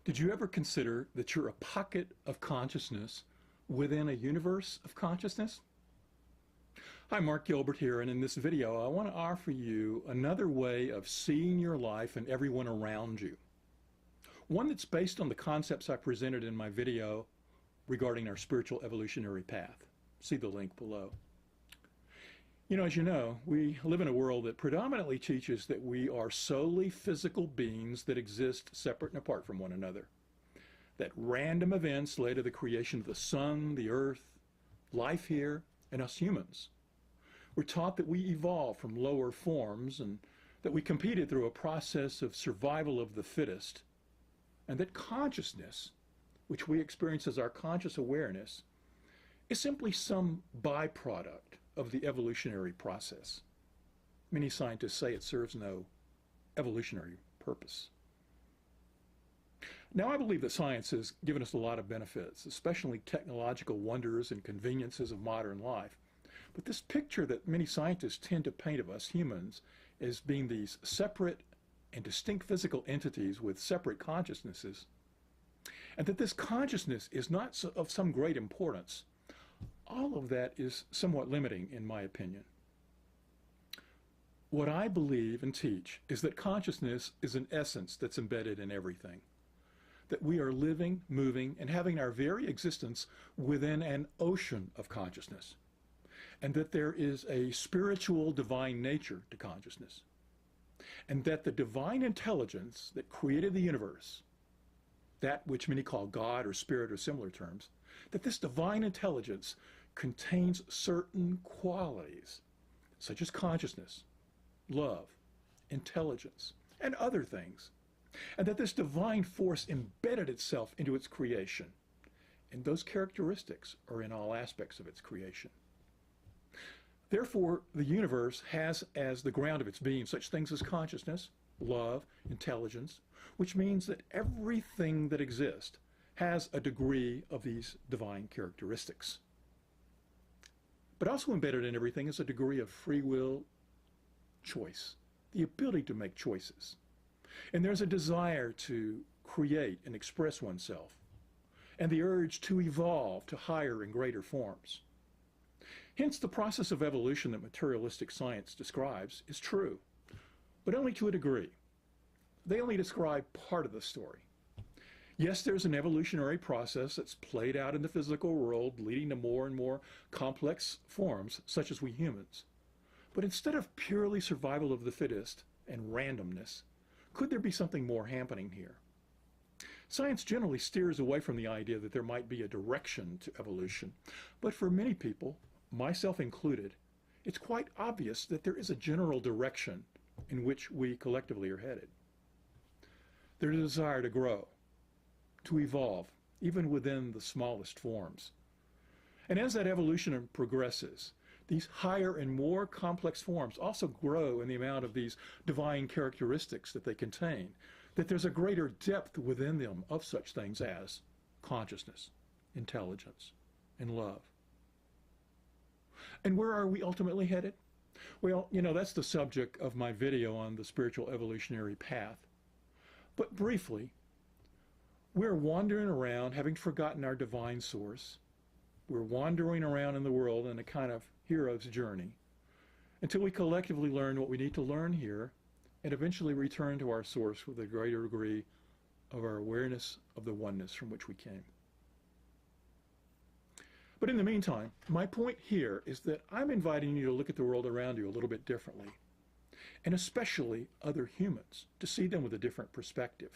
Did you ever consider that you're a pocket of consciousness within a universe of consciousness? Hi, Mark Gilbert here, and in this video I want to offer you another way of seeing your life and everyone around you. One that's based on the concepts I presented in my video regarding our spiritual evolutionary path. See the link below. As you know, we live in a world that predominantly teaches that we are solely physical beings that exist separate and apart from one another. That random events led to the creation of the sun, the earth, life here, and us humans. We're taught that we evolved from lower forms and that we competed through a process of survival of the fittest, and that consciousness, which we experience as our conscious awareness, is simply some byproduct of the evolutionary process. Many scientists say it serves no evolutionary purpose. Now, I believe that science has given us a lot of benefits, especially technological wonders and conveniences of modern life. But this picture that many scientists tend to paint of us humans as being these separate and distinct physical entities with separate consciousnesses, and that this consciousness is not of some great importance, all of that is somewhat limiting in my opinion. What I believe and teach is that consciousness is an essence that's embedded in everything. That we are living, moving, and having our very existence within an ocean of consciousness. And that there is a spiritual divine nature to consciousness. And that the divine intelligence that created the universe, that which many call God or Spirit or similar terms, that this divine intelligence contains certain qualities, such as consciousness, love, intelligence, and other things, and that this divine force embedded itself into its creation, and those characteristics are in all aspects of its creation. Therefore, the universe has as the ground of its being such things as consciousness, love, intelligence, which means that everything that exists has a degree of these divine characteristics. But also embedded in everything is a degree of free will choice, the ability to make choices. And there's a desire to create and express oneself, and the urge to evolve to higher and greater forms. Hence, the process of evolution that materialistic science describes is true, but only to a degree. They only describe part of the story. Yes, there's an evolutionary process that's played out in the physical world, leading to more and more complex forms, such as we humans. But instead of purely survival of the fittest and randomness, could there be something more happening here? Science generally steers away from the idea that there might be a direction to evolution, but for many people, myself included, it's quite obvious that there is a general direction in which we collectively are headed. There's a desire to grow, to evolve, even within the smallest forms. And as that evolution progresses, these higher and more complex forms also grow in the amount of these divine characteristics that they contain, that there's a greater depth within them of such things as consciousness, intelligence, and love. And where are we ultimately headed? Well, that's the subject of my video on the spiritual evolutionary path. But briefly, we're wandering around having forgotten our divine source. We're wandering around in the world in a kind of hero's journey until we collectively learn what we need to learn here and eventually return to our source with a greater degree of our awareness of the oneness from which we came. But in the meantime, my point here is that I'm inviting you to look at the world around you a little bit differently, and especially other humans, to see them with a different perspective.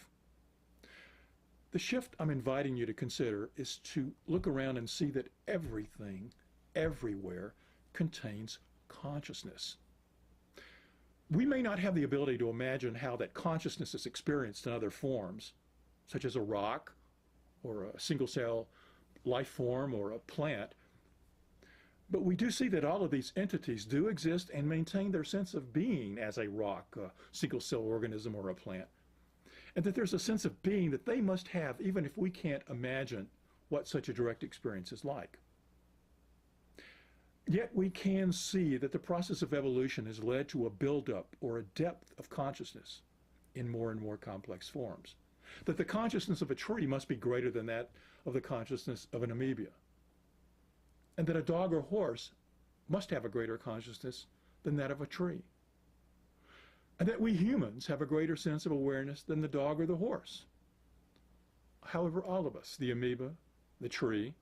The shift I'm inviting you to consider is to look around and see that everything, everywhere, contains consciousness. We may not have the ability to imagine how that consciousness is experienced in other forms, such as a rock, or a single-cell life form, or a plant, but we do see that all of these entities do exist and maintain their sense of being as a rock, a single-cell organism, or a plant. And that there's a sense of being that they must have even if we can't imagine what such a direct experience is like. Yet we can see that the process of evolution has led to a buildup or a depth of consciousness in more and more complex forms. that the consciousness of a tree must be greater than that of the consciousness of an amoeba, and that a dog or horse must have a greater consciousness than that of a tree, and that we humans have a greater sense of awareness than the dog or the horse. However, all of us, the amoeba, the tree,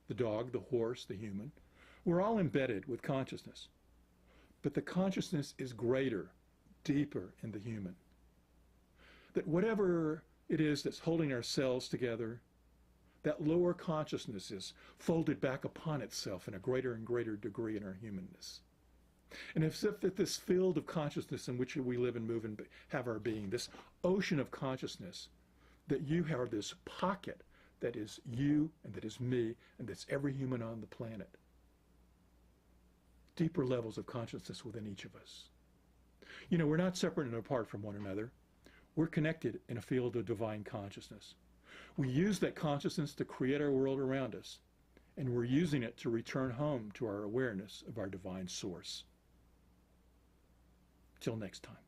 the dog, the horse, the human, we're all embedded with consciousness. But the consciousness is greater, deeper in the human. That whatever it is that's holding our cells together, that lower consciousness is folded back upon itself in a greater and greater degree in our humanness. And as if that this field of consciousness in which we live and move and have our being, this ocean of consciousness, that you have this pocket that is you and that is me and that's every human on the planet. Deeper levels of consciousness within each of us. You know, we're not separate and apart from one another. We're connected in a field of divine consciousness. We use that consciousness to create our world around us, and we're using it to return home to our awareness of our divine source. Till next time.